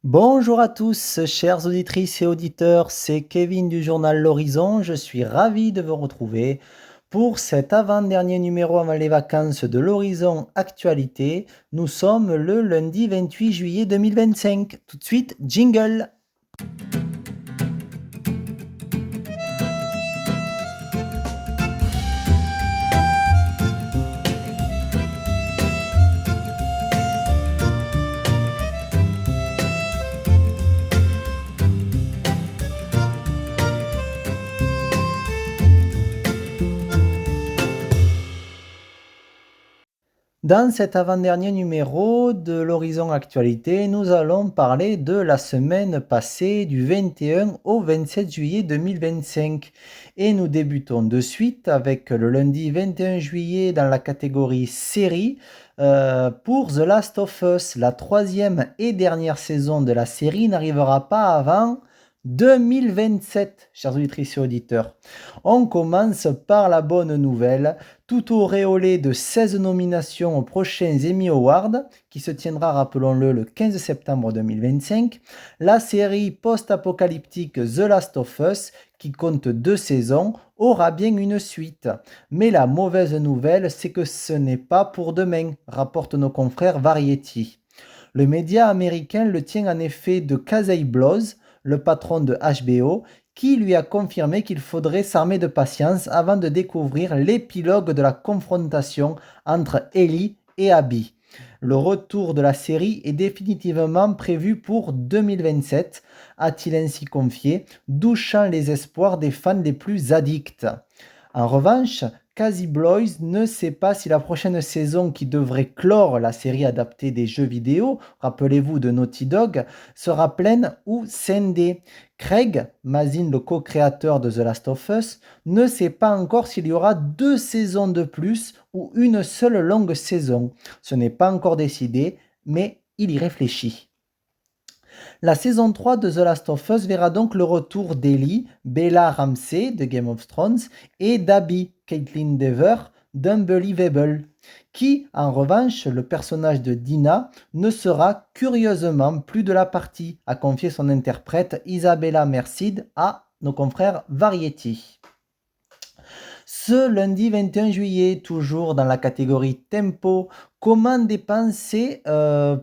Bonjour à tous, chères auditrices et auditeurs, c'est Kevin du journal L'Horizon. Je suis ravi de vous retrouver pour cet avant-dernier numéro avant les vacances de l'Horizon Actualité. Nous sommes le lundi 28 juillet 2025. Tout de suite, jingle. Dans cet avant-dernier numéro de l'Horizon Actualité, nous allons parler de la semaine passée du 21 au 27 juillet 2025. Et nous débutons de suite avec le lundi 21 juillet dans la catégorie série pour The Last of Us. La troisième et dernière saison de la série n'arrivera pas avant 2027, chers auditrices et auditeurs. On commence par la bonne nouvelle. Tout auréolé de 16 nominations aux prochains Emmy Awards, qui se tiendra, rappelons-le, le 15 septembre 2025, la série post-apocalyptique The Last of Us, qui compte 2 saisons, aura bien une suite. Mais la mauvaise nouvelle, c'est que ce n'est pas pour demain, rapportent nos confrères Variety. Le média américain le tient en effet de Casey Blows, le patron de HBO, qui lui a confirmé qu'il faudrait s'armer de patience avant de découvrir l'épilogue de la confrontation entre Ellie et Abby. Le retour de la série est définitivement prévu pour 2027, a-t-il ainsi confié, douchant les espoirs des fans les plus addicts. En revanche, Casey Bloys ne sait pas si la prochaine saison qui devrait clore la série adaptée des jeux vidéo, rappelez-vous de Naughty Dog, sera pleine ou scindée. Craig Mazin, le co-créateur de The Last of Us, ne sait pas encore s'il y aura 2 saisons de plus ou une seule longue saison. Ce n'est pas encore décidé, mais il y réfléchit. La saison 3 de The Last of Us verra donc le retour d'Ellie, Bella Ramsey de Game of Thrones, et d'Abby, Caitlin Dever, d'Unbelievable, qui, en revanche, le personnage de Dina, ne sera curieusement plus de la partie, a confié son interprète Isabella Merced à nos confrères Variety. Ce lundi 21 juillet, toujours dans la catégorie tempo, comment dépenser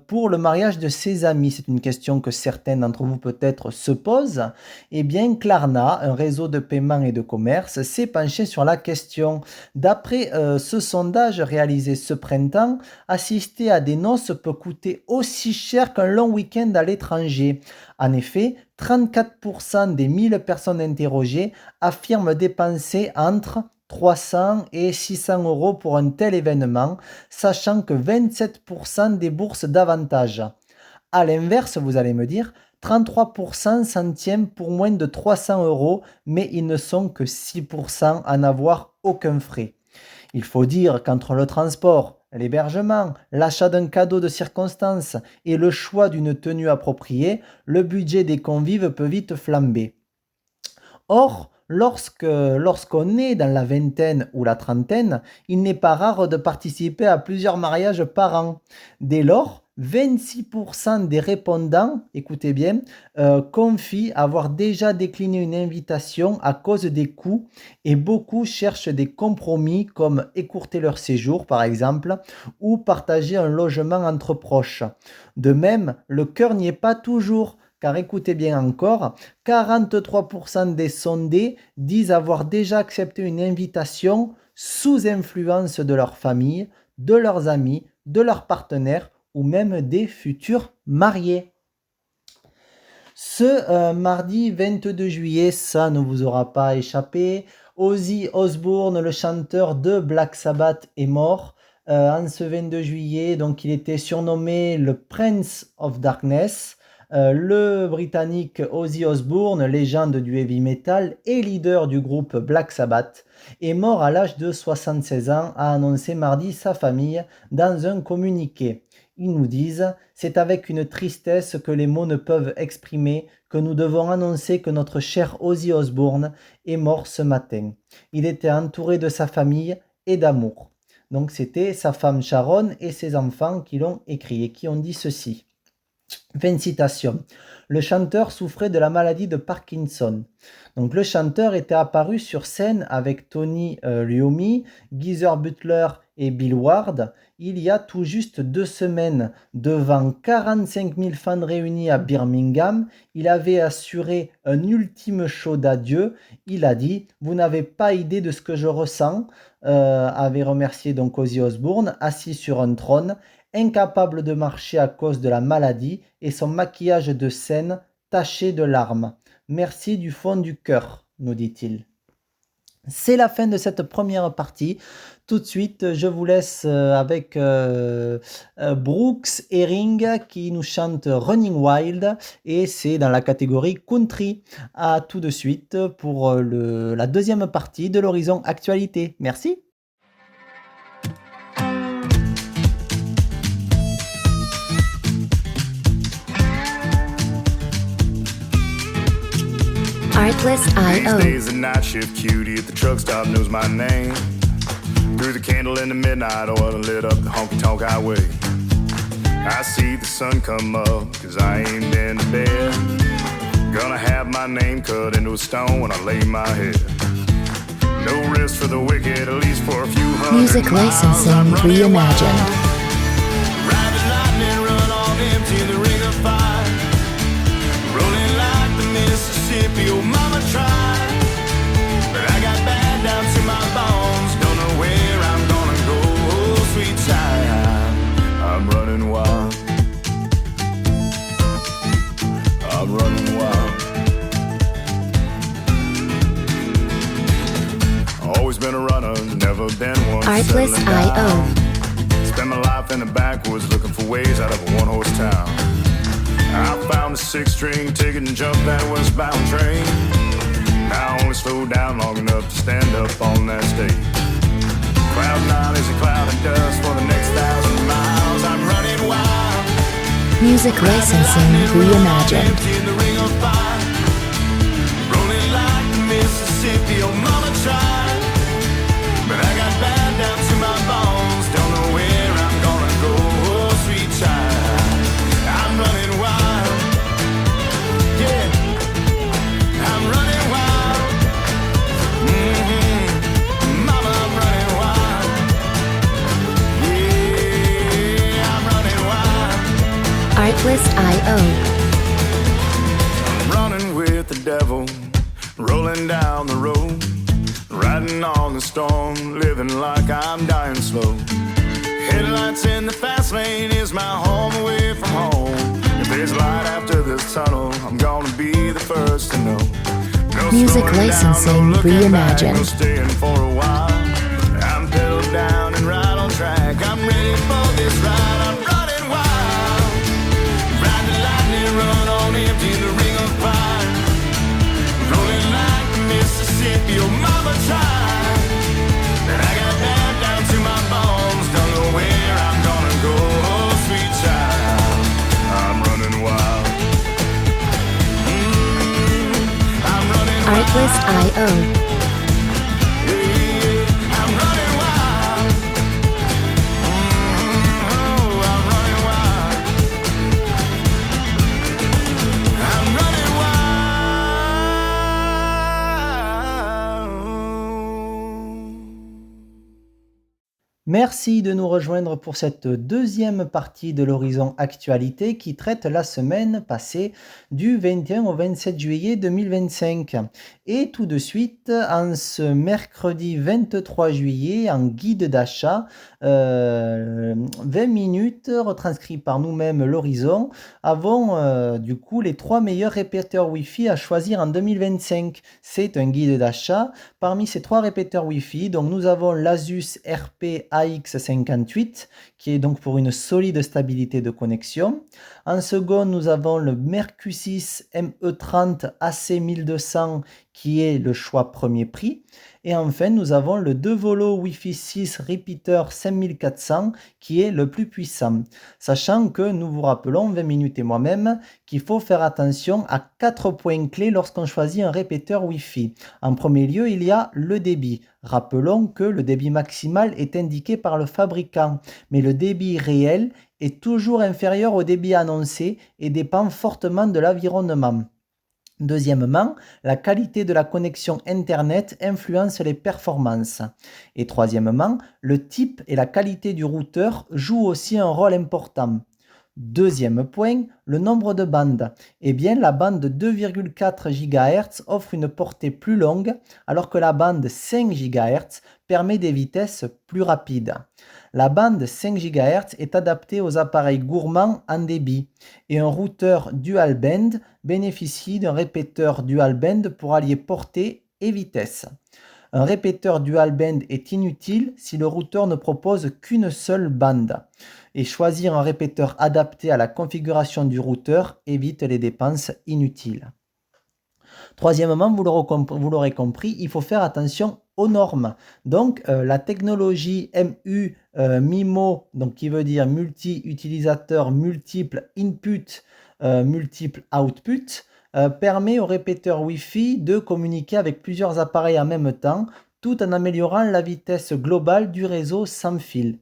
pour le mariage de ses amis? C'est une question que certains d'entre vous peut-être se posent. Eh bien, Klarna, un réseau de paiement et de commerce, s'est penché sur la question. D'après ce sondage réalisé ce printemps, assister à des noces peut coûter aussi cher qu'un long week-end à l'étranger. En effet, 34% des 1000 personnes interrogées affirment dépenser entre 300 et 600 euros pour un tel événement, sachant que 27% déboursent davantage. A l'inverse, vous allez me dire, 33% s'en tiennent pour moins de 300 euros, mais ils ne sont que 6% à n'avoir aucun frais. Il faut dire qu'entre le transport, l'hébergement, l'achat d'un cadeau de circonstance et le choix d'une tenue appropriée, le budget des convives peut vite flamber. Or, lorsqu'on est dans la vingtaine ou la trentaine, il n'est pas rare de participer à plusieurs mariages par an. Dès lors, 26% des répondants, écoutez bien, confient avoir déjà décliné une invitation à cause des coûts et beaucoup cherchent des compromis comme écourter leur séjour par exemple ou partager un logement entre proches. De même, le cœur n'y est pas toujours car écoutez bien encore, 43% des sondés disent avoir déjà accepté une invitation sous influence de leur famille, de leurs amis, de leurs partenaires ou même des futurs mariés. Ce mardi 22 juillet, ça ne vous aura pas échappé, Ozzy Osbourne, le chanteur de Black Sabbath, est mort en ce 22 juillet. Donc il était surnommé le Prince of Darkness. Le Britannique Ozzy Osbourne, légende du heavy metal et leader du groupe Black Sabbath, est mort à l'âge de 76 ans, a annoncé mardi sa famille dans un communiqué. Ils nous disent: c'est avec une tristesse que les mots ne peuvent exprimer que nous devons annoncer que notre cher Ozzy Osbourne est mort ce matin. Il était entouré de sa famille et d'amour. Donc c'était sa femme Sharon et ses enfants qui l'ont écrit et qui ont dit ceci. Fin de citation. Le chanteur souffrait de la maladie de Parkinson. Donc le chanteur était apparu sur scène avec Tony Iommi, Geezer Butler et Bill Ward il y a tout juste 2 semaines devant 45 000 fans réunis à Birmingham. Il avait assuré un ultime show d'adieu. Il a dit: "Vous n'avez pas idée de ce que je ressens", avait remercié donc Ozzy Osbourne, assis sur un trône, incapable de marcher à cause de la maladie et son maquillage de scène taché de larmes. "Merci du fond du cœur", nous dit-il. C'est la fin de cette première partie. Tout de suite, je vous laisse avec Brooks Herring qui nous chante Running Wild et c'est dans la catégorie country. À tout de suite pour la deuxième partie de l'Horizon Actualité. Merci. Artlist.io. These days, a night shift cutie at the truck stop knows my name. Through the candle in the midnight oil and lit up the honky-tonk highway. I see the sun come up, cause I ain't been to bed. Gonna have my name cut into a stone when I lay my head. No rest for the wicked, at least for a few hundred Music miles. licensing reimagined. Ride the lightning, run on empty the ring of fire. Rolling like the Mississippi, oh mama tried. But I got bad down to my bones. Don't know where I'm gonna go, oh sweet child. I'm running wild. I'm running wild. Always been a runner, never been one. Artlist.io. Spent my life in the backwoods looking for ways out of a one-horse town. I found a six-string ticket and jumped that westbound train. Now I only slow down long enough to stand up on that stage. Cloud nine is a cloud of dust for the next 1,000 miles. I'm running wild. Music licensing reimagined. Empty in the ring of fire. Rolling like the Mississippi, oh mama tried. But I got bad down to my bones. Don't know where I'm gonna go, oh sweet child. I'm running wild. Yeah, I'm running wild. Mama, I'm running wild. Yeah, I'm running wild. Artlist.io. I'm running with the devil, rolling down the road, riding on the storm, living like I'm dying slow. Headlights in the fast lane is my home away from home. If there's light after this tunnel, I'm gonna be the first to know. No Music slowing licensing down, no looking back, reimagined. no staying for a while. I'm pedal down and right on track. I'm ready for this ride. I'm running wild. Ride the lightning, run on empty in the ring of fire. Rolling like the Mississippi, oh mama tried. And I got bad down to my bones. Don't know where I'm gonna go, oh sweet child. I'm running wild. I'm running wild. Artlist.io. I'm running wild. I'm running wild. I'm running wild. Merci de nous rejoindre pour cette deuxième partie de l'Horizon Actualité qui traite la semaine passée du 21 au 27 juillet 2025. Et tout de suite, en ce mercredi 23 juillet, en guide d'achat, 20 minutes retranscrit par nous-mêmes l'Horizon, avons du coup les 3 meilleurs répéteurs Wi-Fi à choisir en 2025. C'est un guide d'achat. Parmi ces 3 répéteurs Wi-Fi, donc nous avons l'Asus RP AX58 qui est donc pour une solide stabilité de connexion. En second, nous avons le Mercusys ME30 AC1200 qui est le choix premier prix. Et enfin, nous avons le Devolo Wi-Fi 6 Repeater 5400 qui est le plus puissant. Sachant que nous vous rappelons, 20 minutes et moi-même, qu'il faut faire attention à 4 points clés lorsqu'on choisit un répéteur Wi-Fi. En premier lieu, il y a le débit. Rappelons que le débit maximal est indiqué par le fabricant, mais le débit réel est toujours inférieur au débit annoncé et dépend fortement de l'environnement. Deuxièmement, la qualité de la connexion Internet influence les performances. Et troisièmement, le type et la qualité du routeur jouent aussi un rôle important. Deuxième point, le nombre de bandes. Eh bien, la bande 2,4 GHz offre une portée plus longue, alors que la bande 5 GHz permet des vitesses plus rapides. La bande 5 GHz est adaptée aux appareils gourmands en débit et un routeur dual band bénéficie d'un répéteur dual band pour allier portée et vitesse. Un répéteur dual band est inutile si le routeur ne propose qu'une seule bande. Et choisir un répéteur adapté à la configuration du routeur évite les dépenses inutiles. Troisièmement, vous l'aurez compris, il faut faire attention aux normes. Donc, la technologie MIMO, donc qui veut dire multi-utilisateur, multiple input, multiple output, permet aux répéteurs Wi-Fi de communiquer avec plusieurs appareils en même temps, tout en améliorant la vitesse globale du réseau sans fil.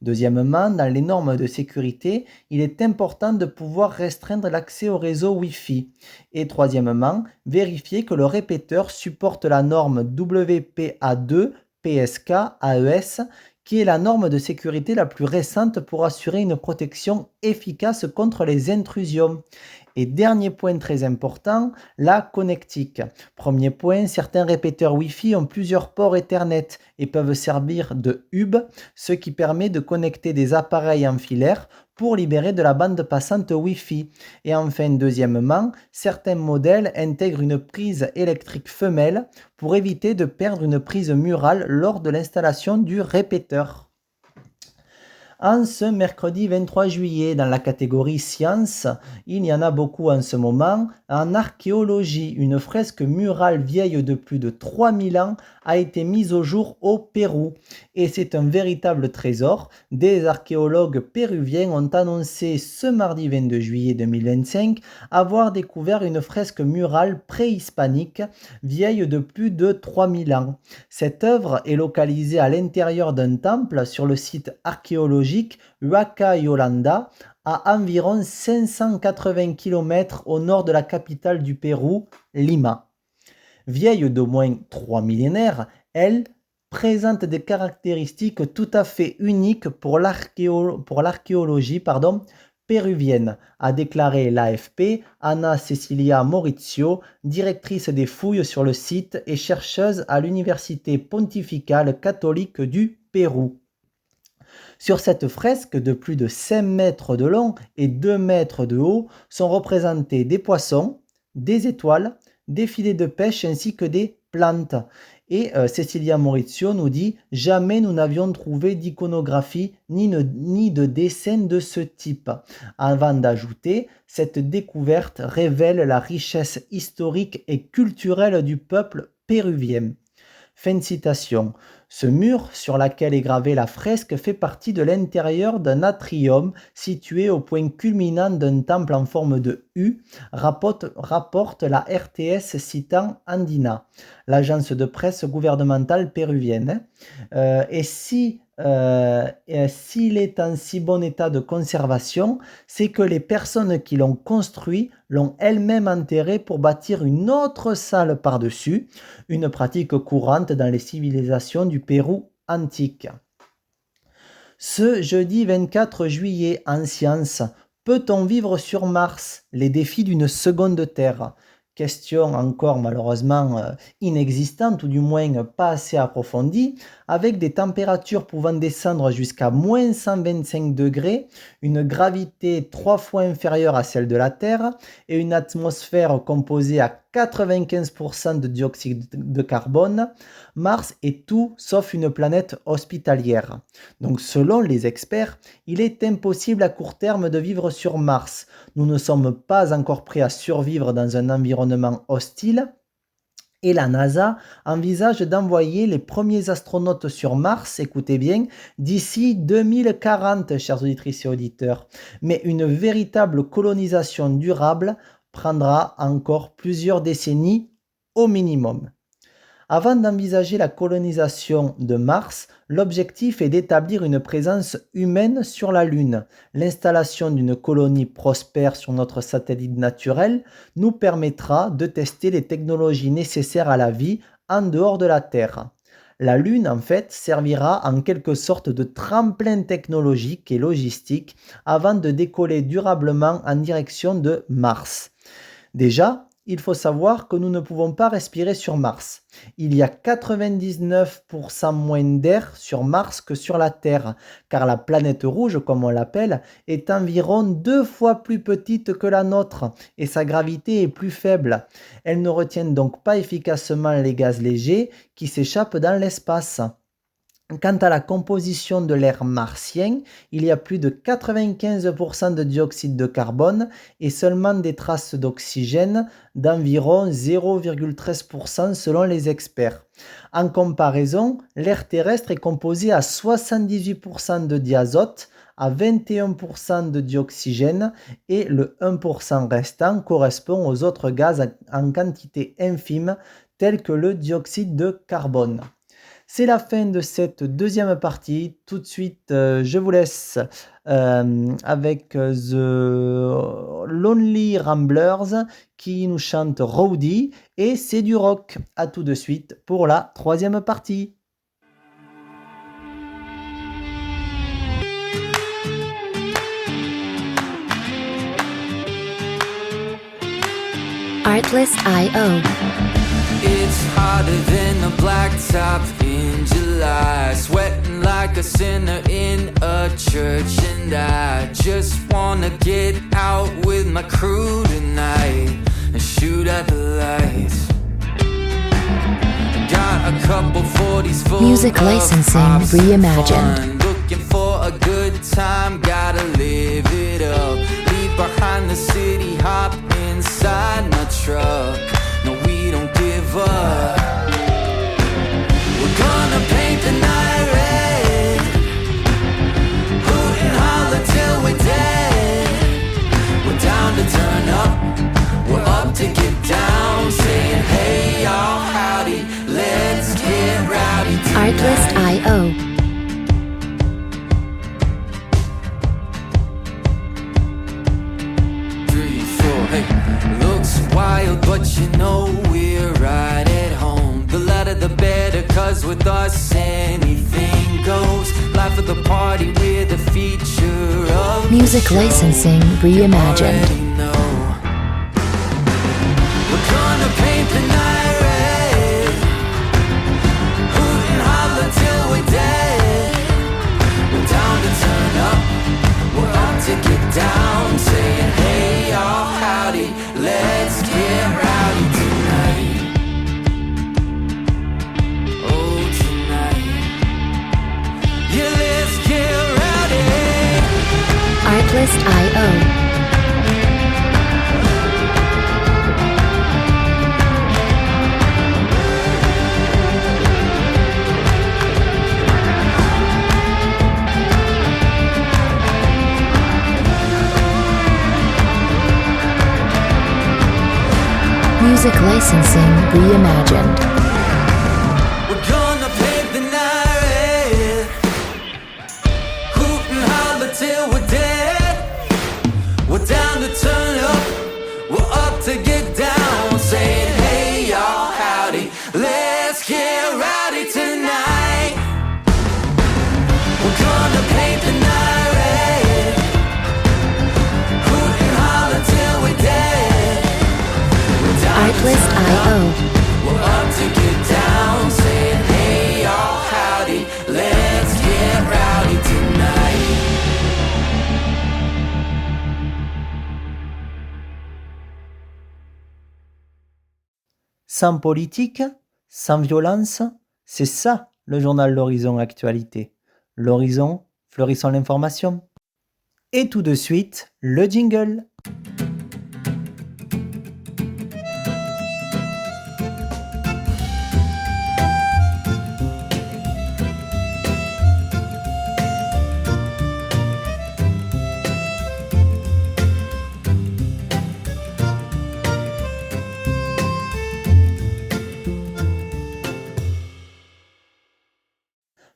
Deuxièmement, dans les normes de sécurité, il est important de pouvoir restreindre l'accès au réseau Wi-Fi. Et troisièmement, vérifier que le répéteur supporte la norme WPA2 PSK AES, qui est la norme de sécurité la plus récente pour assurer une protection efficace contre les intrusions. Et dernier point très important, la connectique. Premier point, certains répéteurs Wi-Fi ont plusieurs ports Ethernet et peuvent servir de hub, ce qui permet de connecter des appareils en filaire pour libérer de la bande passante Wi-Fi. Et enfin, deuxièmement, certains modèles intègrent une prise électrique femelle pour éviter de perdre une prise murale lors de l'installation du répéteur. En ce mercredi 23 juillet, dans la catégorie sciences, il y en a beaucoup en ce moment. En archéologie, une fresque murale vieille de plus de 3000 ans a été mise au jour au Pérou. Et c'est un véritable trésor. Des archéologues péruviens ont annoncé ce mardi 22 juillet 2025 avoir découvert une fresque murale préhispanique vieille de plus de 3000 ans. Cette œuvre est localisée à l'intérieur d'un temple sur le site archéologique Huaca Yolanda, à environ 580 km au nord de la capitale du Pérou, Lima. Vieille d'au moins 3 millénaires, elle présente des caractéristiques tout à fait uniques pour l'archéologie péruvienne, a déclaré l'AFP Ana Cecilia Maurizio, directrice des fouilles sur le site et chercheuse à l'Université pontificale catholique du Pérou. Sur cette fresque de plus de 5 mètres de long et 2 mètres de haut sont représentés des poissons, des étoiles, des filets de pêche ainsi que des plantes. Et Cecilia Maurizio nous dit « Jamais nous n'avions trouvé d'iconographie ni de dessin de ce type ». Avant d'ajouter « Cette découverte révèle la richesse historique et culturelle du peuple péruvien ». Fin de citation. Ce mur sur lequel est gravée la fresque fait partie de l'intérieur d'un atrium situé au point culminant d'un temple en forme de U, rapporte la RTS citant Andina, l'agence de presse gouvernementale péruvienne. Et s'il est en si bon état de conservation, c'est que les personnes qui l'ont construit l'ont elles-mêmes enterré pour bâtir une autre salle par-dessus, une pratique courante dans les civilisations du Pérou antique. Ce jeudi 24 juillet en sciences, peut-on vivre sur Mars? Les défis d'une seconde Terre. Question encore malheureusement inexistante ou du moins pas assez approfondie, avec des températures pouvant descendre jusqu'à moins 125 degrés, une gravité 3 fois inférieure à celle de la Terre et une atmosphère composée à 95% de dioxyde de carbone, Mars est tout sauf une planète hospitalière. Donc selon les experts, il est impossible à court terme de vivre sur Mars. Nous ne sommes pas encore prêts à survivre dans un environnement hostile. Et la NASA envisage d'envoyer les premiers astronautes sur Mars, écoutez bien, d'ici 2040, chers auditrices et auditeurs. Mais une véritable colonisation durable prendra encore plusieurs décennies au minimum. Avant d'envisager la colonisation de Mars, l'objectif est d'établir une présence humaine sur la Lune. L'installation d'une colonie prospère sur notre satellite naturel nous permettra de tester les technologies nécessaires à la vie en dehors de la Terre. La Lune, en fait, servira en quelque sorte de tremplin technologique et logistique avant de décoller durablement en direction de Mars. Déjà, il faut savoir que nous ne pouvons pas respirer sur Mars. Il y a 99% moins d'air sur Mars que sur la Terre, car la planète rouge, comme on l'appelle, est environ 2 fois plus petite que la nôtre et sa gravité est plus faible. Elle ne retient donc pas efficacement les gaz légers qui s'échappent dans l'espace. Quant à la composition de l'air martien, il y a plus de 95% de dioxyde de carbone et seulement des traces d'oxygène d'environ 0,13% selon les experts. En comparaison, l'air terrestre est composé à 78% de diazote, à 21% de dioxygène et le 1% restant correspond aux autres gaz en quantité infime tels que le dioxyde de carbone. C'est la fin de cette deuxième partie. Tout de suite, je vous laisse avec The Lonely Ramblers qui nous chante Rowdy et c'est du rock. À tout de suite pour la troisième partie. Artlist.io. It's hotter than a blacktop in July, sweating like a sinner in a church, and I just wanna get out with my crew tonight and shoot at the lights. Got a couple 40s full Music of licensing pops and reimagined. fun. Looking for a good time, gotta live it up. Leave behind the city, hop inside my truck. No, we don't give up. We're gonna paint the night red, hoot and holler till we're dead. We're down to turn up, we're up to get down. Saying hey y'all, howdy, let's get rowdy tonight. Artlist.io. 3, 4, hey. Looks wild, but you know we're right at home. The louder the better, cause with us anything goes. Life of the party, we're the feature of the Music show. licensing reimagined. Already know. We're gonna paint the night red, hoot and holler till we're dead. We're down to turn up, we're up to get down. Saying hey y'all, howdy, let's get rowdy tonight. Oh tonight, yeah, let's get rowdy. Artlist.io. Music licensing reimagined. We're gonna paint the night red, hoot and holler till we're dead. We're down to turn up, we're up to get down. Saying hey y'all, howdy, let's get rowdy tonight. We're gonna paint the night red, hoot and holler till we're dead. Artlist.io. We're up to get down, saying hey y'all, howdy, let's get rowdy tonight. Sans politique, sans violence, c'est ça le journal L'Horizon Actualité. L'Horizon, fleurissant l'information. Et tout de suite, le jingle.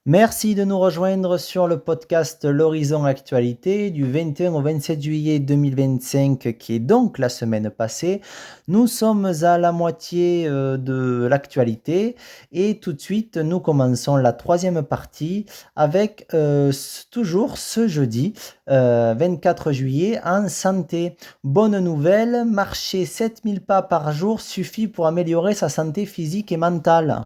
Merci de nous rejoindre sur le podcast L'Horizon Actualité du 21 au 27 juillet 2025, qui est donc la semaine passée. Nous sommes à la moitié de l'actualité et tout de suite, nous commençons la troisième partie avec toujours ce jeudi 24 juillet en santé. Bonne nouvelle, marcher 7000 pas par jour suffit pour améliorer sa santé physique et mentale.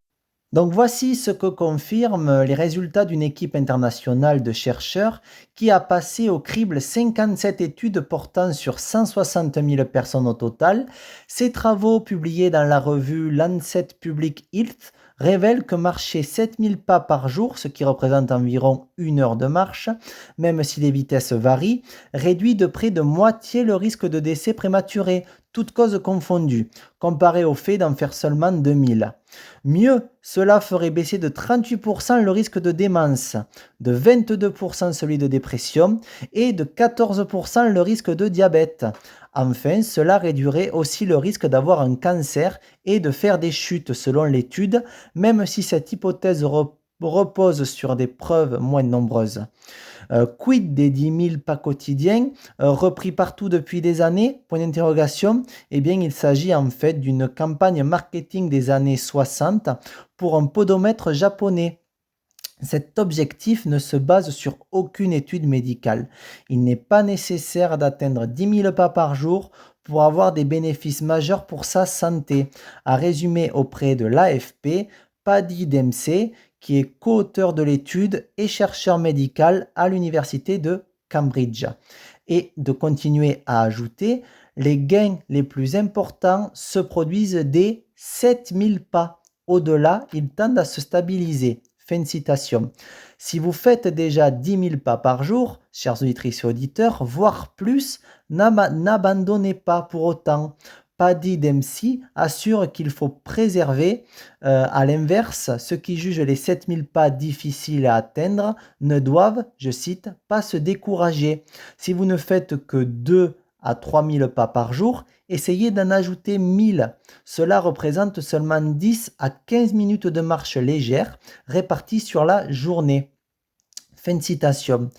Donc voici ce que confirment les résultats d'une équipe internationale de chercheurs qui a passé au crible 57 études portant sur 160 000 personnes au total. Ces travaux, publiés dans la revue Lancet Public Health, révèlent que marcher 7000 pas par jour, ce qui représente environ 1 heure de marche, même si les vitesses varient, réduit de près de moitié le risque de décès prématuré, toutes causes confondues, comparé au fait d'en faire seulement 2000. Mieux, cela ferait baisser de 38% le risque de démence, de 22% celui de dépression et de 14% le risque de diabète. Enfin, cela réduirait aussi le risque d'avoir un cancer et de faire des chutes selon l'étude, même si cette hypothèse repose sur des preuves moins nombreuses. Quid des 10 000 pas quotidiens repris partout depuis des années? Point d'interrogation. Eh bien, il s'agit en fait d'une campagne marketing des années 60 pour un podomètre japonais. Cet objectif ne se base sur aucune étude médicale. Il n'est pas nécessaire d'atteindre 10 000 pas par jour pour avoir des bénéfices majeurs pour sa santé, a résumé auprès de l'AFP Paddy Dempsey, qui est co-auteur de l'étude et chercheur médical à l'université de Cambridge. Et de continuer à ajouter, les gains les plus importants se produisent dès 7000 pas. Au-delà, ils tendent à se stabiliser. Fin de citation. Si vous faites déjà 10 000 pas par jour, chers auditrices et auditeurs, voire plus, n'abandonnez pas pour autant. Paddy Dempsey assure qu'il faut préserver, à l'inverse, ceux qui jugent les 7000 pas difficiles à atteindre ne doivent, je cite, pas se décourager. Si vous ne faites que 2 à 3000 pas par jour, essayez d'en ajouter 1000. Cela représente seulement 10 à 15 minutes de marche légère réparties sur la journée. Fin de citation.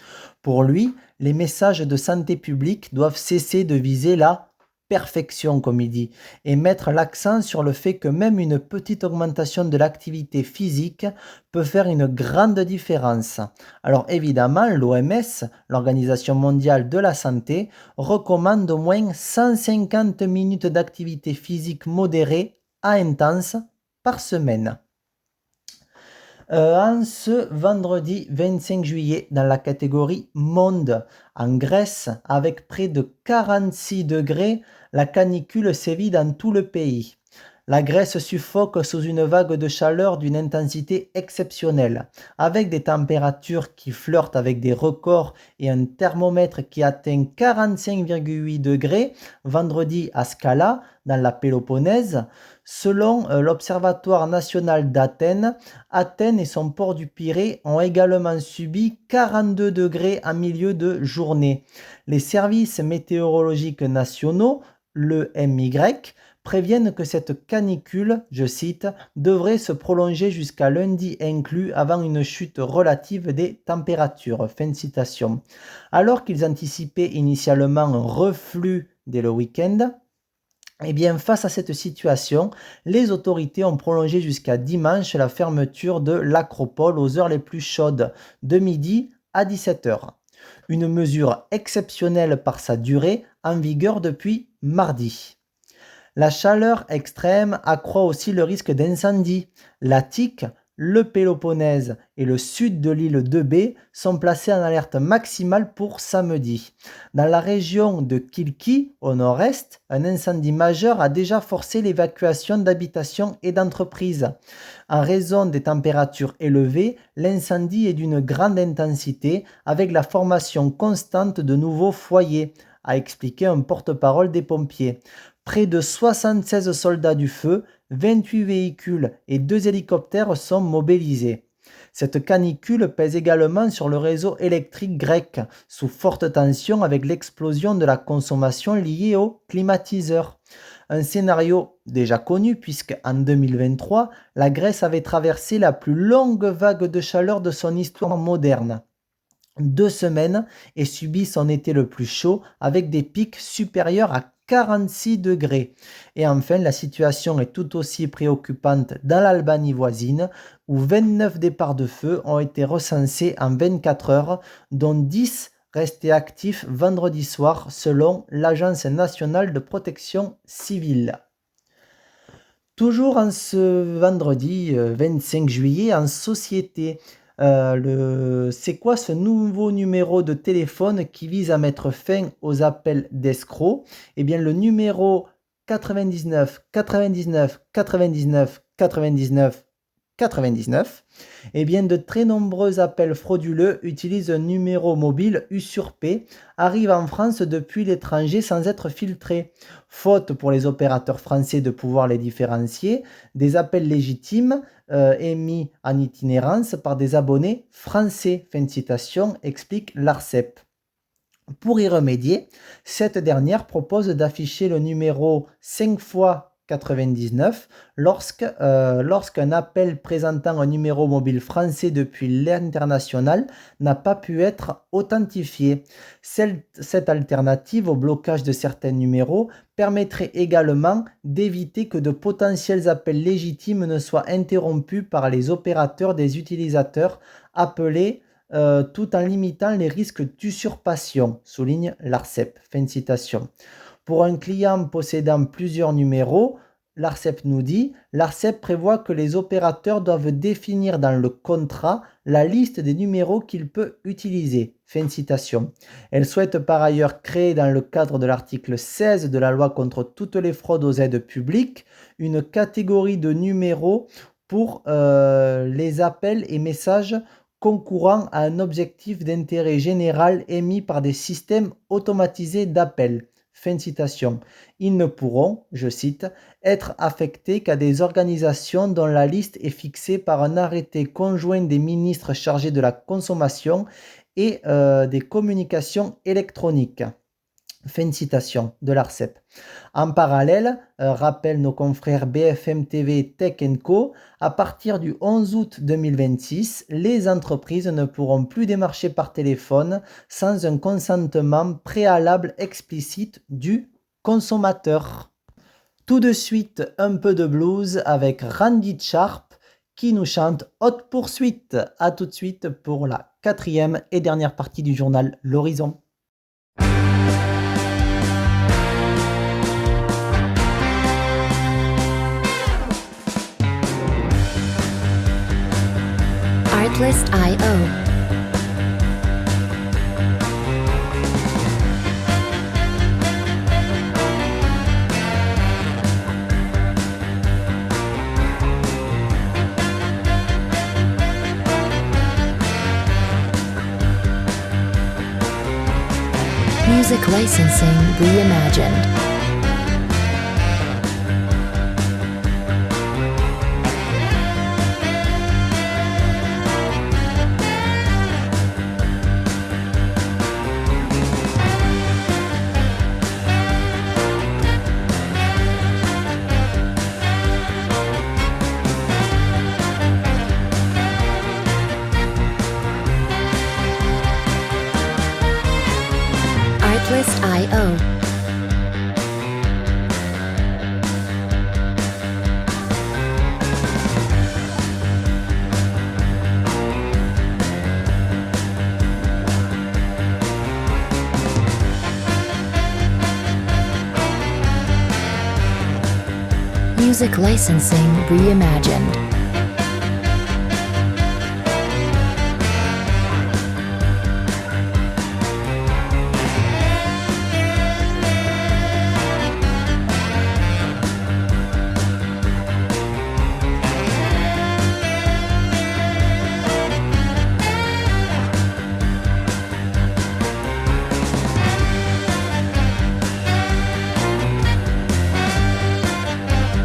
Pour lui, les messages de santé publique doivent cesser de viser la perfection, comme il dit, et mettre l'accent sur le fait que même une petite augmentation de l'activité physique peut faire une grande différence. Alors évidemment, l'OMS, l'Organisation mondiale de la santé, recommande au moins 150 minutes d'activité physique modérée à intense par semaine. En ce vendredi 25 juillet, dans la catégorie Monde, en Grèce, avec près de 46 degrés, la canicule sévit dans tout le pays. La Grèce suffoque sous une vague de chaleur d'une intensité exceptionnelle, avec des températures qui flirtent avec des records et un thermomètre qui atteint 45,8 degrés vendredi à Skala, dans la Péloponnèse. Selon l'Observatoire national d'Athènes, Athènes et son port du Pirée ont également subi 42 degrés en milieu de journée. Les services météorologiques nationaux, le MY, préviennent que cette canicule, je cite, devrait se prolonger jusqu'à lundi inclus avant une chute relative des températures. Fin de citation. Alors qu'ils anticipaient initialement un reflux dès le week-end, eh bien, face à cette situation, les autorités ont prolongé jusqu'à dimanche la fermeture de l'Acropole aux heures les plus chaudes, de midi à 17h. Une mesure exceptionnelle par sa durée, en vigueur depuis mardi. La chaleur extrême accroît aussi le risque d'incendie. L'Attique, le Péloponnèse et le sud de l'île de B sont placés en alerte maximale pour samedi. Dans la région de Kilki, au nord-est, un incendie majeur a déjà forcé l'évacuation d'habitations et d'entreprises. En raison des températures élevées, l'incendie est d'une grande intensité avec la formation constante de nouveaux foyers, a expliqué un porte-parole des pompiers. Près de 76 soldats du feu, 28 véhicules et 2 hélicoptères sont mobilisés. Cette canicule pèse également sur le réseau électrique grec, sous forte tension avec l'explosion de la consommation liée aux climatiseurs. Un scénario déjà connu puisque en 2023, la Grèce avait traversé la plus longue vague de chaleur de son histoire moderne. 2 semaines et subit son été le plus chaud avec des pics supérieurs à 46 degrés. Et enfin, la situation est tout aussi préoccupante dans l'Albanie voisine où 29 départs de feu ont été recensés en 24 heures, dont 10 restés actifs vendredi soir selon l'Agence nationale de protection civile. Toujours en ce vendredi 25 juillet en société, c'est quoi ce nouveau numéro de téléphone qui vise à mettre fin aux appels d'escrocs? Eh bien, le numéro 99 99 99 99 99. Eh bien, de très nombreux appels frauduleux utilisent un numéro mobile usurpé, arrivent en France depuis l'étranger sans être filtrés. Faute pour les opérateurs français de pouvoir les différencier, des appels légitimes émis en itinérance par des abonnés français. Fin de citation, explique l'ARCEP. Pour y remédier, cette dernière propose d'afficher le numéro 5 fois 99 lorsqu'un appel présentant un numéro mobile français depuis l'international n'a pas pu être authentifié. Cette alternative au blocage de certains numéros permettrait également d'éviter que de potentiels appels légitimes ne soient interrompus par les opérateurs des utilisateurs appelés tout en limitant les risques d'usurpation, souligne l'ARCEP. Fin de citation. Pour un client possédant plusieurs numéros, l'ARCEP nous dit, l'ARCEP prévoit que les opérateurs doivent définir dans le contrat la liste des numéros qu'il peut utiliser. Fin de citation. Elle souhaite par ailleurs créer dans le cadre de l'article 16 de la loi contre toutes les fraudes aux aides publiques une catégorie de numéros pour les appels et messages concourant à un objectif d'intérêt général émis par des systèmes automatisés d'appel. Fin de citation. Ils ne pourront, je cite, être affectés qu'à des organisations dont la liste est fixée par un arrêté conjoint des ministres chargés de la consommation et des communications électroniques. Fin de citation de l'ARCEP. En parallèle, rappellent nos confrères BFM TV Tech & Co, à partir du 11 août 2026, les entreprises ne pourront plus démarcher par téléphone sans un consentement préalable explicite du consommateur. Tout de suite, un peu de blues avec Randy Sharp qui nous chante Haute Poursuite. A tout de suite pour la 4e et dernière partie du journal L'Horizon. Artlist.io. Music licensing reimagined. Artlist.io. Music licensing reimagined.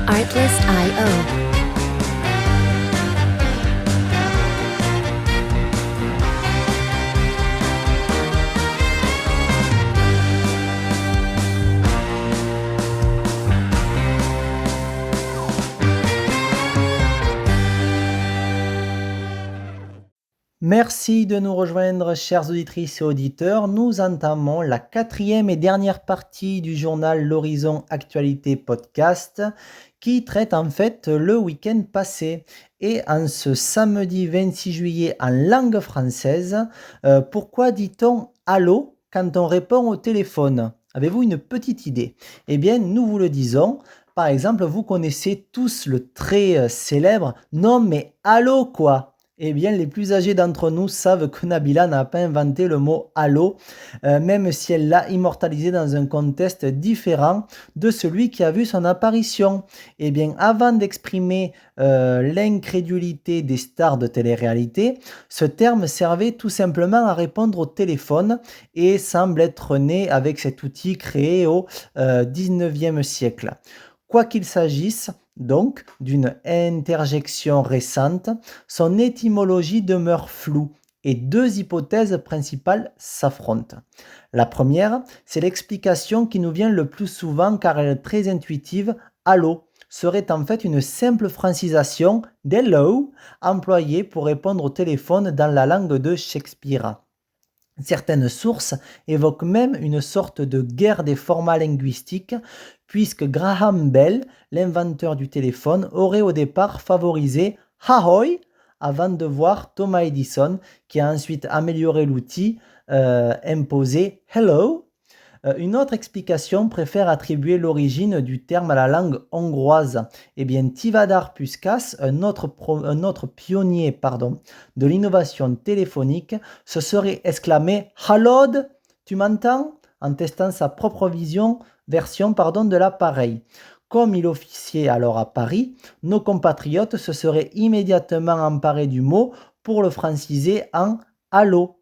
Artlist.io. Merci de nous rejoindre, chères auditrices et auditeurs. Nous entamons la 4e et dernière partie du journal L'Horizon Actualité Podcast qui traite en fait le week-end passé. Et en ce samedi 26 juillet en langue française, pourquoi dit-on allô quand on répond au téléphone? Avez-vous une petite idée? Eh bien, nous vous le disons. Par exemple, vous connaissez tous le très célèbre non mais allô quoi? Eh bien, les plus âgés d'entre nous savent que Nabila n'a pas inventé le mot allô, même si elle l'a immortalisé dans un contexte différent de celui qui a vu son apparition. Eh bien, avant d'exprimer l'incrédulité des stars de télé-réalité, ce terme servait tout simplement à répondre au téléphone et semble être né avec cet outil créé au 19e siècle. Quoi qu'il s'agisse donc d'une interjection récente, son étymologie demeure floue et deux hypothèses principales s'affrontent. La première, c'est l'explication qui nous vient le plus souvent car elle est très intuitive, allô, serait en fait une simple francisation d'hello employée pour répondre au téléphone dans la langue de Shakespeare. Certaines sources évoquent même une sorte de guerre des formats linguistiques, puisque Graham Bell, l'inventeur du téléphone, aurait au départ favorisé Ahoy avant de voir Thomas Edison, qui a ensuite amélioré l'outil, imposé Hello. Une autre explication préfère attribuer l'origine du terme à la langue hongroise. Eh bien, Tivadar Puskás, un autre pionnier de l'innovation téléphonique, se serait exclamé « Hallod, tu m'entends ?» en testant sa propre version de l'appareil. Comme il officiait alors à Paris, nos compatriotes se seraient immédiatement emparés du mot pour le franciser en « Allô ».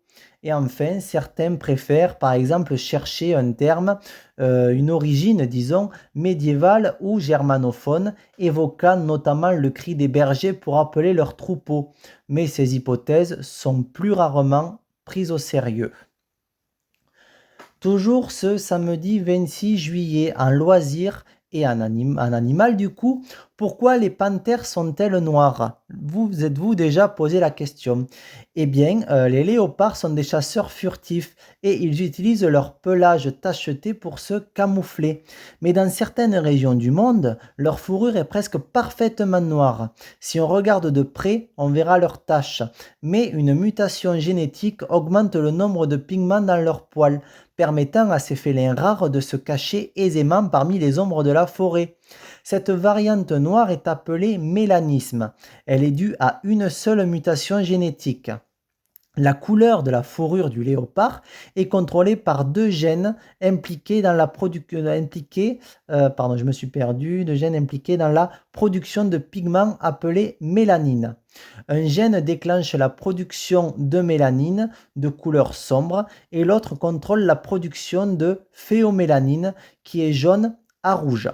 Et enfin, certains préfèrent par exemple chercher un terme, une origine disons médiévale ou germanophone, évoquant notamment le cri des bergers pour appeler leurs troupeaux. Mais ces hypothèses sont plus rarement prises au sérieux. Toujours ce samedi 26 juillet, en loisirs et en animal du coup, pourquoi les panthères sont-elles noires? Vous êtes-vous déjà posé la question? Eh bien, les léopards sont des chasseurs furtifs et ils utilisent leur pelage tacheté pour se camoufler. Mais dans certaines régions du monde, leur fourrure est presque parfaitement noire. Si on regarde de près, on verra leurs taches. Mais une mutation génétique augmente le nombre de pigments dans leurs poils, permettant à ces félins rares de se cacher aisément parmi les ombres de la forêt. Cette variante noire est appelée mélanisme. Elle est due à une seule mutation génétique. La couleur de la fourrure du léopard est contrôlée par deux gènes impliqués dans la production de pigments appelés mélanine. Un gène déclenche la production de mélanine de couleur sombre et l'autre contrôle la production de phéomélanine qui est jaune à rouge.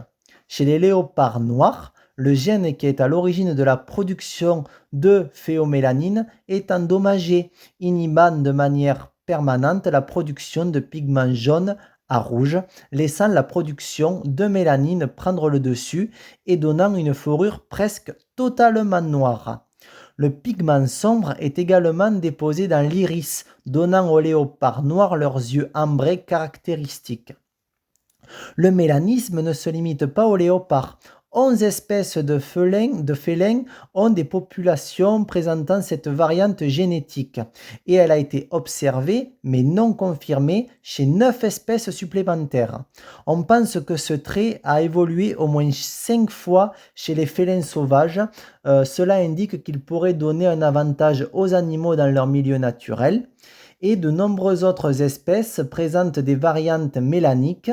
Chez les léopards noirs, le gène qui est à l'origine de la production de phéomélanine est endommagé, inhibant de manière permanente la production de pigments jaunes à rouge, laissant la production de mélanine prendre le dessus et donnant une fourrure presque totalement noire. Le pigment sombre est également déposé dans l'iris, donnant aux léopards noirs leurs yeux ambrés caractéristiques. Le mélanisme ne se limite pas aux léopards. 11 espèces de félins ont des populations présentant cette variante génétique et elle a été observée mais non confirmée chez 9 espèces supplémentaires. On pense que ce trait a évolué au moins 5 fois chez les félins sauvages. Cela indique qu'il pourrait donner un avantage aux animaux dans leur milieu naturel. Et de nombreuses autres espèces présentent des variantes mélaniques,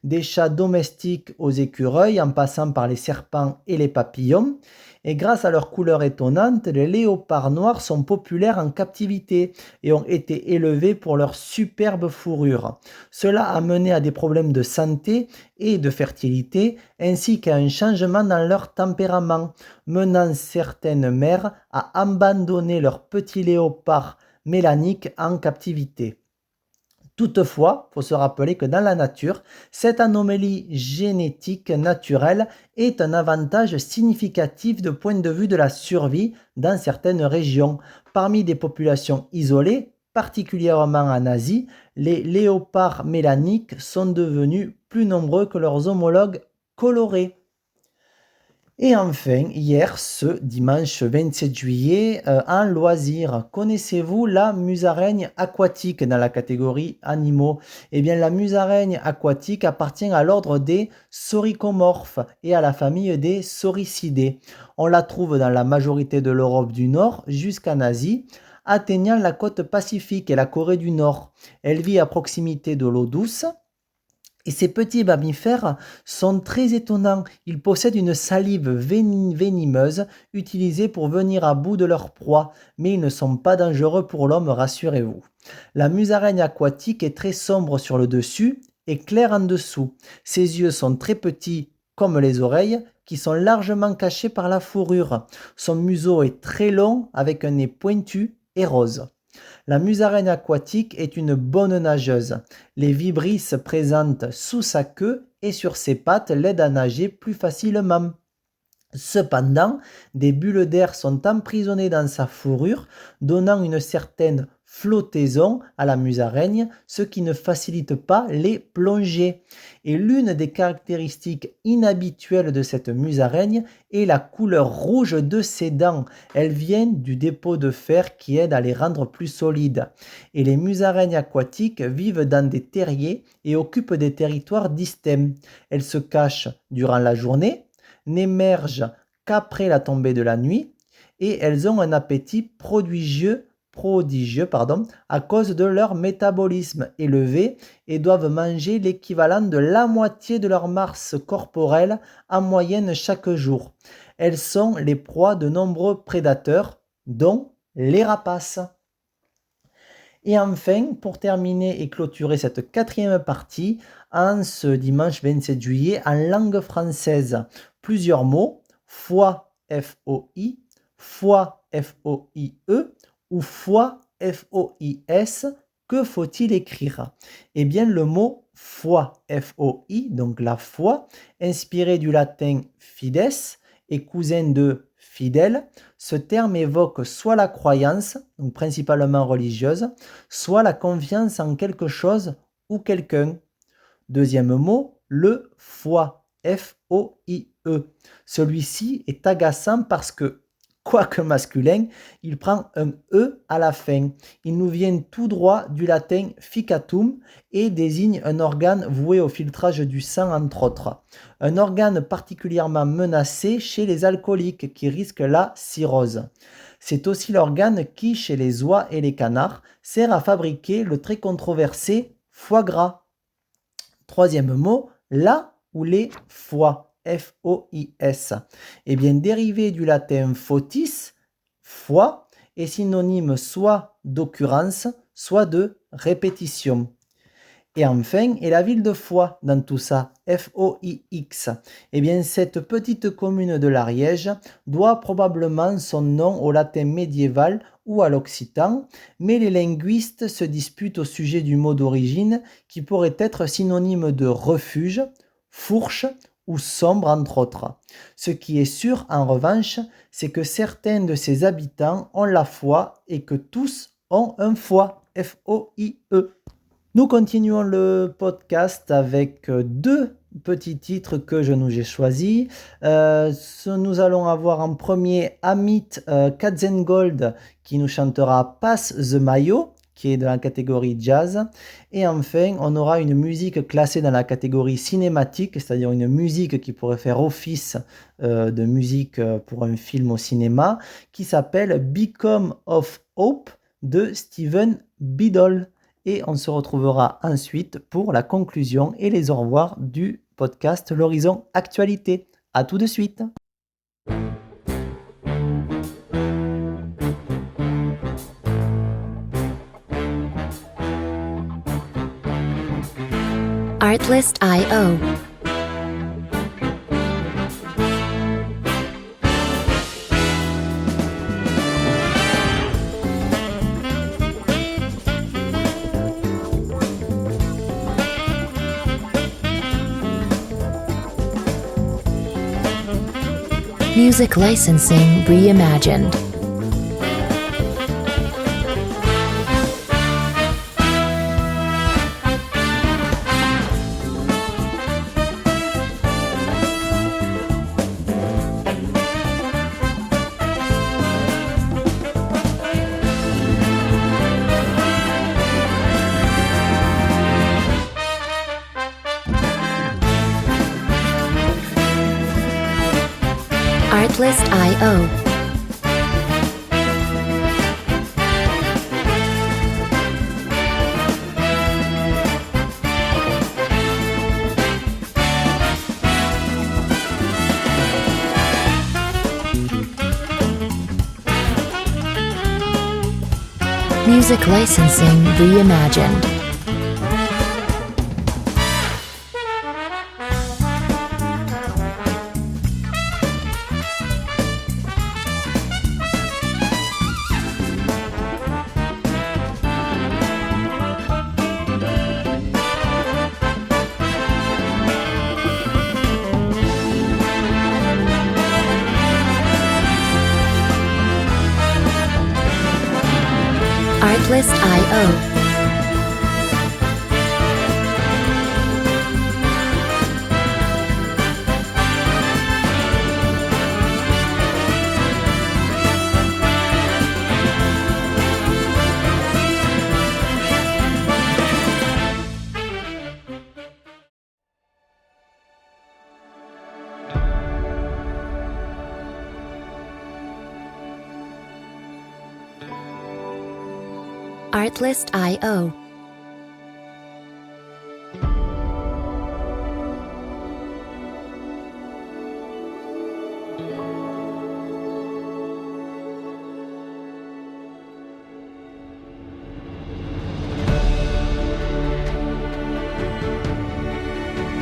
des chats domestiques aux écureuils en passant par les serpents et les papillons. Et grâce à leur couleur étonnante, les léopards noirs sont populaires en captivité et ont été élevés pour leur superbe fourrure. Cela a mené à des problèmes de santé et de fertilité ainsi qu'à un changement dans leur tempérament, menant certaines mères à abandonner leurs petits léopards mélaniques en captivité. Toutefois, il faut se rappeler que dans la nature, cette anomalie génétique naturelle est un avantage significatif de point de vue de la survie dans certaines régions. Parmi des populations isolées, particulièrement en Asie, les léopards mélaniques sont devenus plus nombreux que leurs homologues colorés. Et enfin, hier, ce dimanche 27 juillet, en loisir, connaissez-vous la musaraigne aquatique dans la catégorie animaux? Eh bien, la musaraigne aquatique appartient à l'ordre des sauricomorphes et à la famille des sauricidés. On la trouve dans la majorité de l'Europe du Nord jusqu'en Asie, atteignant la côte Pacifique et la Corée du Nord. Elle vit à proximité de l'eau douce. Et ces petits mammifères sont très étonnants. Ils possèdent une salive venimeuse utilisée pour venir à bout de leur proie, mais ils ne sont pas dangereux pour l'homme, rassurez-vous. La musaraigne aquatique est très sombre sur le dessus et claire en dessous. Ses yeux sont très petits comme les oreilles, qui sont largement cachés par la fourrure. Son museau est très long avec un nez pointu et rose. La musaraigne aquatique est une bonne nageuse. Les vibrisses présentes sous sa queue et sur ses pattes l'aident à nager plus facilement. Cependant, des bulles d'air sont emprisonnées dans sa fourrure, donnant une certaine flottaison à la musaraigne, ce qui ne facilite pas les plongées. Et l'une des caractéristiques inhabituelles de cette musaraigne est la couleur rouge de ses dents. Elles viennent du dépôt de fer qui aide à les rendre plus solides. Et les musaraignes aquatiques vivent dans des terriers et occupent des territoires distincts. Elles se cachent durant la journée, n'émergent qu'après la tombée de la nuit et elles ont un appétit prodigieux à cause de leur métabolisme élevé et doivent manger l'équivalent de la moitié de leur masse corporelle en moyenne chaque jour. Elles sont les proies de nombreux prédateurs, dont les rapaces. Et enfin, pour terminer et clôturer cette quatrième partie, en ce dimanche 27 juillet, en langue française, plusieurs mots, foi, F-O-I, foi, F-O-I-E, ou foi, F-O-I-S, que faut-il écrire? Eh bien, le mot foi, F-O-I, donc la foi, inspiré du latin fides et cousin de fidèle, ce terme évoque soit la croyance, donc principalement religieuse, soit la confiance en quelque chose ou quelqu'un. Deuxième mot, le foi, F-O-I-E. Celui-ci est agaçant parce que, quoique masculin, il prend un E à la fin. Il nous vient tout droit du latin ficatum et désigne un organe voué au filtrage du sang, entre autres. Un organe particulièrement menacé chez les alcooliques qui risquent la cirrhose. C'est aussi l'organe qui, chez les oies et les canards, sert à fabriquer le très controversé foie gras. Troisième mot, la ou les foies. F-O-I-S. Eh bien, dérivé du latin fotis, foi, est synonyme soit d'occurrence, soit de répétition. Et enfin, et la ville de Foix dans tout ça, F-O-I-X. Eh bien, cette petite commune de l'Ariège doit probablement son nom au latin médiéval ou à l'occitan, mais les linguistes se disputent au sujet du mot d'origine qui pourrait être synonyme de refuge, fourche ou sombre entre autres. Ce qui est sûr en revanche, c'est que certains de ses habitants ont la foi et que tous ont un foie, F-O-I-E. Nous continuons le podcast avec deux petits titres que je nous ai choisis. Nous allons avoir en premier Amit Katzengold qui nous chantera Pass the Mayo, qui est dans la catégorie jazz. Et enfin, on aura une musique classée dans la catégorie cinématique, c'est-à-dire une musique qui pourrait faire office de musique pour un film au cinéma, qui s'appelle Beacon of Hope de Steven Biddle. Et on se retrouvera ensuite pour la conclusion et les au revoir du podcast L'Horizon Actualité. À tout de suite. Artlist.io. Music licensing reimagined. Artlist.io. Music licensing reimagined. Artlist.io. Artlist.io.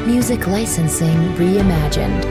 Music licensing reimagined.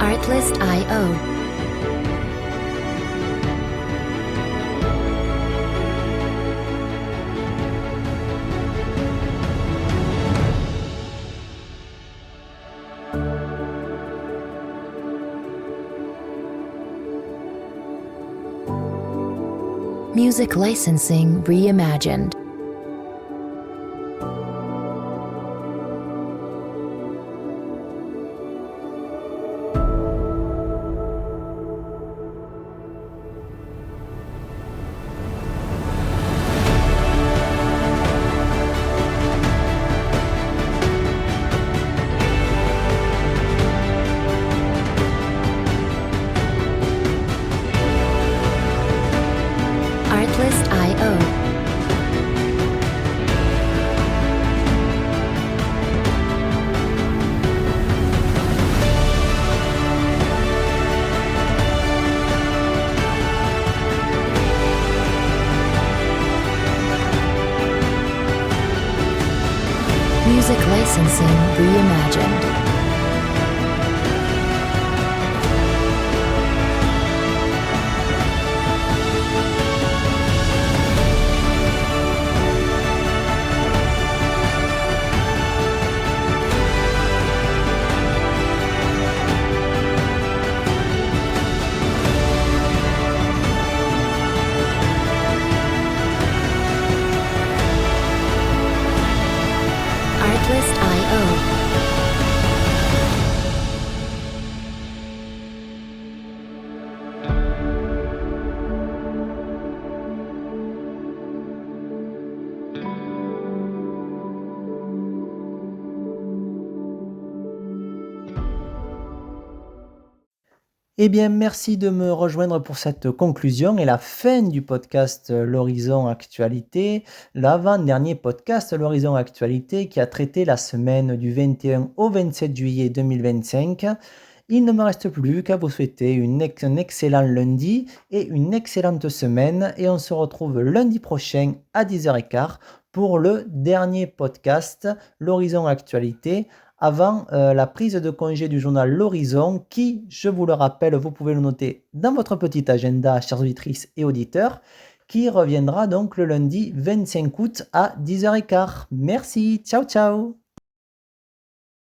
Artlist.io. Music licensing reimagined. Artlist.io. Music licensing reimagined. Artlist.io. Eh bien, merci de me rejoindre pour cette conclusion et la fin du podcast L'Horizon Actualité, l'avant-dernier podcast L'Horizon Actualité qui a traité la semaine du 21 au 27 juillet 2025. Il ne me reste plus qu'à vous souhaiter un excellent lundi et une excellente semaine et on se retrouve lundi prochain à 10h15 pour le dernier podcast, l'Horizon Actualité, avant la prise de congé du journal L'Horizon qui, je vous le rappelle, vous pouvez le noter dans votre petit agenda, chères auditrices et auditeurs, qui reviendra donc le lundi 25 août à 10h15. Merci, ciao ciao.